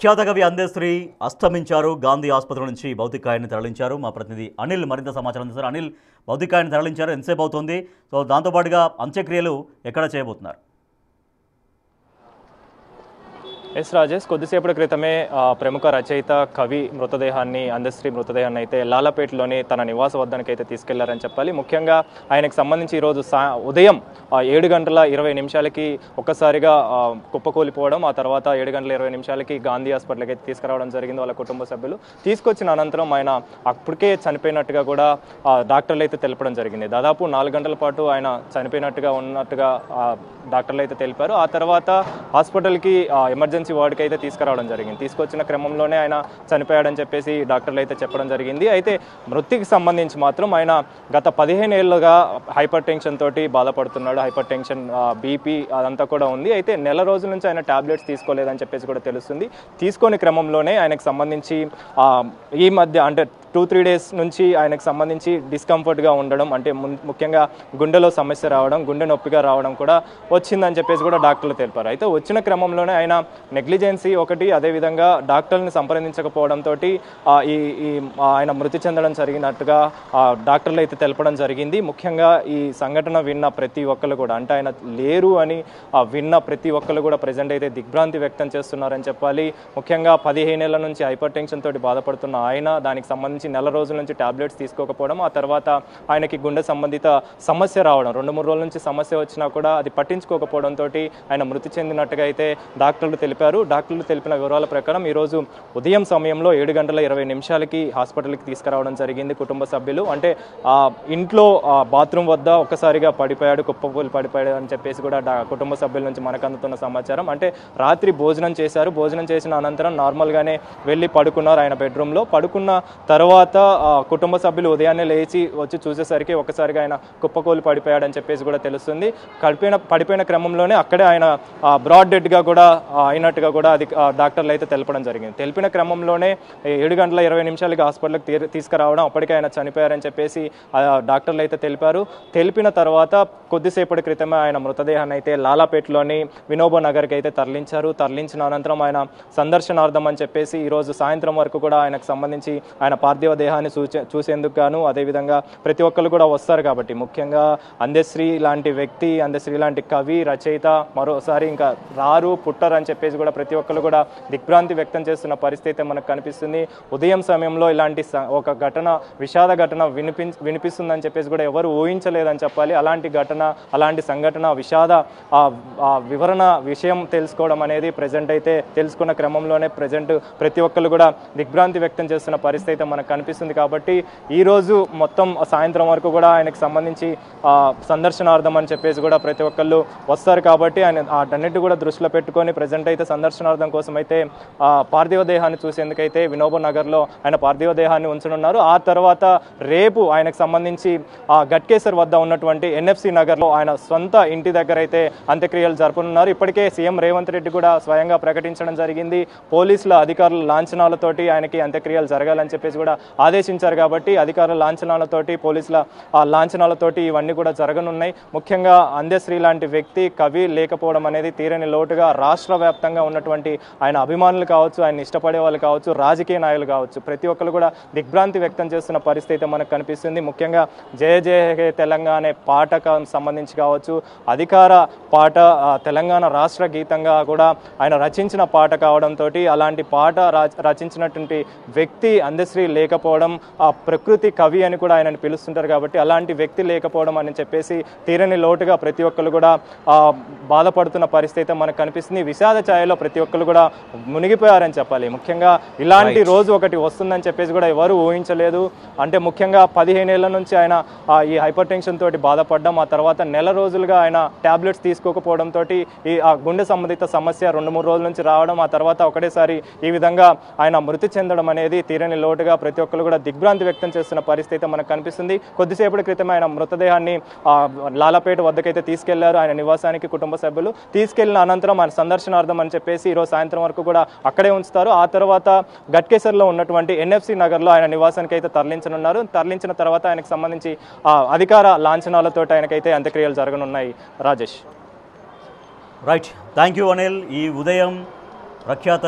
ఖ్యాతకవి అందశ్రీ అస్తమించారు. గాంధీ ఆసుపత్రి నుంచి భౌతికాయాన్ని తరలించారు. మా ప్రతినిధి అనిల్ మరింత సమాచారం అందిస్తారు. అనిల్, భౌతికాయాన్ని తరలించారు, ఎంతసేపు అవుతుంది? సో దాంతోపాటుగా అంత్యక్రియలు ఎక్కడ చేయబోతున్నారు? ఎస్ రాజేష్, కొద్దిసేపటి క్రితమే ప్రముఖ రచయిత కవి మృతదేహాన్ని అందశ్రీ మృతదేహాన్ని అయితే లాలాపేటలోని తన నివాస వద్దనికి అయితే తీసుకెళ్లారని చెప్పాలి. ముఖ్యంగా ఆయనకు సంబంధించి ఈరోజు ఉదయం 7:20 ఒక్కసారిగా కుప్పకూలిపోవడం, ఆ తర్వాత 7:20 గాంధీ హాస్పిటల్కి అయితే తీసుకురావడం జరిగింది వాళ్ళ కుటుంబ సభ్యులు. తీసుకొచ్చిన అనంతరం ఆయన అప్పటికే చనిపోయినట్టుగా కూడా డాక్టర్లు అయితే తెలపడం జరిగింది. దాదాపు 4 గంటల పాటు ఆయన చనిపోయినట్టుగా ఉన్నట్టుగా డాక్టర్లు అయితే తెలిపారు. ఆ తర్వాత హాస్పిటల్కి ఎమర్జెన్సీ వార్డుకి అయితే తీసుకురావడం జరిగింది. తీసుకొచ్చిన క్రమంలోనే ఆయన చనిపోయాడని చెప్పేసి డాక్టర్లు అయితే చెప్పడం జరిగింది. అయితే మృతికి సంబంధించి మాత్రం ఆయన గత 15 ఏళ్లుగా హైపర్ టెన్షన్ తోటి బాధపడుతున్నాడు. హైపర్ టెన్షన్, బీపీ అదంతా కూడా ఉంది. అయితే నెల రోజుల నుంచి ఆయన టాబ్లెట్స్ తీసుకోలేదని చెప్పేసి కూడా తెలుస్తుంది. తీసుకునే క్రమంలోనే ఆయనకు సంబంధించి ఈ మధ్య అంటే 2-3 డేస్ నుంచి ఆయనకు సంబంధించి డిస్కంఫర్ట్గా ఉండడం, అంటే ముఖ్యంగా గుండెలో సమస్య రావడం, గుండె నొప్పిగా రావడం కూడా వచ్చిందని చెప్పేసి కూడా డాక్టర్లు తెలిపారు. అయితే వచ్చిన క్రమంలోనే ఆయన నెగ్లిజెన్సీ ఒకటి, అదేవిధంగా డాక్టర్ని సంప్రదించకపోవడంతో ఆయన మృతి చెందడం జరిగినట్టుగా డాక్టర్లు అయితే తెలపడం జరిగింది. ముఖ్యంగా ఈ సంఘటన విన్న ప్రతి ఒక్కరు కూడా, అంటే ఆయన లేరు అని విన్న ప్రతి ఒక్కరు కూడా ప్రజెంట్ అయితే దిగ్భ్రాంతి వ్యక్తం చేస్తున్నారని చెప్పాలి. ముఖ్యంగా 15 ఏళ్ల నుంచి హైపర్ టెన్షన్ తోటి బాధపడుతున్న ఆయన దానికి సంబంధించి నెల రోజుల నుంచి టాబ్లెట్స్ తీసుకోకపోవడం, ఆ తర్వాత ఆయనకి గుండె సంబంధిత సమస్య రావడం, 2-3 రోజుల నుంచి సమస్య వచ్చినా కూడా అది పట్టించుకోకపోవడంతో ఆయన మృతి చెందినట్టుగా అయితే డాక్టర్లు తెలిపారు. డాక్టర్లు తెలిపిన వివరాల ప్రకారం ఈరోజు ఉదయం సమయంలో 7:20 హాస్పిటల్కి తీసుకురావడం జరిగింది కుటుంబ సభ్యులు. అంటే ఇంట్లో బాత్రూమ్ వద్ద ఒక్కసారిగా పడిపోయాడు, కుప్పకూలి పడిపోయాడు అని చెప్పేసి కూడా కుటుంబ సభ్యుల నుంచి మనకు అందుతున్న సమాచారం. అంటే రాత్రి భోజనం చేశారు, భోజనం చేసిన అనంతరం నార్మల్గానే వెళ్ళి పడుకున్నారు ఆయన బెడ్రూమ్లో. పడుకున్న తర్వాత కుటుంబ సభ్యులు ఉదయాన్నే లేచి వచ్చి చూసేసరికి ఒక్కసారిగా ఆయన కుప్పకూలి పడిపోయాడని చెప్పేసి కూడా తెలుస్తుంది. పడిపోయిన క్రమంలోనే అక్కడే ఆయన బ్రాడ్ డెడ్గా కూడా అయినట్టుగా కూడా అది డాక్టర్లు అయితే తెలపడం జరిగింది. తెలిపిన క్రమంలోనే 7:20 హాస్పిటల్కి తీసుకురావడం, అప్పటికే ఆయన చనిపోయారని చెప్పేసి డాక్టర్లు అయితే తెలిపారు. తెలిపిన తర్వాత కొద్దిసేపటి క్రితమే ఆయన మృతదేహాన్ని అయితే లాలాపేటలోని వినోబా నగర్కి అయితే తరలించారు. తరలించిన అనంతరం ఆయన సందర్శనార్థం అని చెప్పేసి ఈరోజు సాయంత్రం వరకు కూడా ఆయనకు సంబంధించి ఆయన పార్థివ దేహాన్ని చూసేందుకు గాను, అదేవిధంగా ప్రతి ఒక్కరు కూడా వస్తారు కాబట్టి, ముఖ్యంగా అందశ్రీ లాంటి వ్యక్తి, అందశ్రీ లాంటి కవి రచయిత మరోసారి ఇంకా రారు పుట్టరు అని చెప్పేసి కూడా ప్రతి ఒక్కరు కూడా దిగ్భ్రాంతి వ్యక్తం చేస్తున్న పరిస్థితి మనకు కనిపిస్తుంది. ఉదయం సమయంలో ఇలాంటి ఒక ఘటన, విషాద ఘటన వినిపిస్తుందని చెప్పేసి కూడా ఎవరు ఊహించలేదని చెప్పాలి. అలాంటి ఘటన, అలాంటి సంఘటన, విషాద వివరణ విషయం తెలుసుకోవడం అనేది ప్రజెంట్ అయితే తెలుసుకున్న క్రమంలోనే ప్రజెంట్ ప్రతి ఒక్కరు కూడా దిగ్భ్రాంతి వ్యక్తం చేస్తున్న పరిస్థితి మనకు కనిపిస్తుంది. కాబట్టి ఈరోజు మొత్తం సాయంత్రం వరకు కూడా ఆయనకు సంబంధించి సందర్శనార్థం అని చెప్పేసి కూడా ప్రతి ఒక్కళ్ళు వస్తారు కాబట్టి ఆయన అన్నిటి కూడా దృష్టిలో పెట్టుకొని ప్రజెంట్ అయితే సందర్శనార్థం కోసం అయితే పార్థివ దేహాన్ని చూసేందుకైతే వినోబా నగర్లో ఆయన పార్థివ దేహాన్ని ఉంచనున్నారు. ఆ తర్వాత రేపు ఆయనకు సంబంధించి గట్కేసర్ వద్ద ఉన్నటువంటి ఎన్ఎఫ్సి నగర్లో ఆయన సొంత ఇంటి దగ్గర అయితే అంత్యక్రియలు జరపనున్నారు. ఇప్పటికే సీఎం రేవంత్ రెడ్డి కూడా స్వయంగా ప్రకటించడం జరిగింది. పోలీసుల అధికారుల లాంఛనాలతోటి ఆయనకి అంత్యక్రియలు జరగాలని చెప్పేసి కూడా ఆదేశించారు. కాబట్టి అధికారుల లాంఛనాలతోటి, పోలీసుల లాంఛనాలతోటి ఇవన్నీ కూడా జరగనున్నాయి. ముఖ్యంగా అందశ్రీ లాంటి వ్యక్తి, కవి లేకపోవడం అనేది తీరని లోటుగా రాష్ట్ర వ్యాప్తంగా ఉన్నటువంటి ఆయన అభిమానులు కావచ్చు, ఆయన ఇష్టపడే వాళ్ళు కావచ్చు, రాజకీయ నాయకులు కావచ్చు, ప్రతి ఒక్కరు కూడా దిగ్భ్రాంతి వ్యక్తం చేస్తున్న పరిస్థితి మనకు కనిపిస్తుంది. ముఖ్యంగా జయ జయ హే తెలంగాణ పాటకు సంబంధించి కావచ్చు, అధికార పాట, తెలంగాణ రాష్ట్ర గీతంగా కూడా ఆయన రచించిన పాట కావడంతో అలాంటి పాట రచించినటువంటి వ్యక్తి అందశ్రీ లేకపోవడం, ఆ ప్రకృతి కవి అని కూడా ఆయనని పిలుస్తుంటారు కాబట్టి అలాంటి వ్యక్తి లేకపోవడం అని చెప్పేసి తీరని లోటుగా ప్రతి ఒక్కరు కూడా బాధపడుతున్న పరిస్థితి మనకు కనిపిస్తుంది. విషాద ఛాయలో ప్రతి ఒక్కరు కూడా మునిగిపోయారని చెప్పాలి. ముఖ్యంగా ఇలాంటి రోజు ఒకటి వస్తుందని చెప్పేసి కూడా ఎవరు ఊహించలేదు. అంటే ముఖ్యంగా 15 ఏళ్ల నుంచి ఆయన ఈ హైపర్ టెన్షన్ తోటి బాధపడడం, ఆ తర్వాత నెల రోజులుగా ఆయన టాబ్లెట్స్ తీసుకోకపోవడంతో ఈ గుండె సంబంధిత సమస్య 2-3 రోజుల నుంచి రావడం, ఆ తర్వాత ఒకటేసారి ఈ విధంగా ఆయన మృతి చెందడం అనేది తీరని లోటుగా ప్రతి ఒక్కరు కూడా దిగ్భ్రాంతి వ్యక్తం చేస్తున్న పరిస్థితి మనకు కనిపిస్తుంది. కొద్దిసేపటి క్రితం ఆయన మృతదేహాన్ని లాలాపేట వద్దకైతే తీసుకెళ్లారు ఆయన నివాసానికి కుటుంబ సభ్యులు. తీసుకెళ్లిన అనంతరం ఆయన సందర్శనార్థం అని చెప్పేసి ఈరోజు సాయంత్రం వరకు కూడా అక్కడే ఉంచుతారు. ఆ తర్వాత గట్కేసర్లో ఉన్నటువంటి ఎన్ఎఫ్సి నగర్లో ఆయన నివాసానికి అయితే తరలించనున్నారు. తరలించిన తర్వాత ఆయనకు సంబంధించి అధికార లాంఛనాలతో ఆయనకైతే అంత్యక్రియలు జరగనున్నాయి. Rajesh. Right, thank you Anil. ఈ ఉదయం ప్రఖ్యాత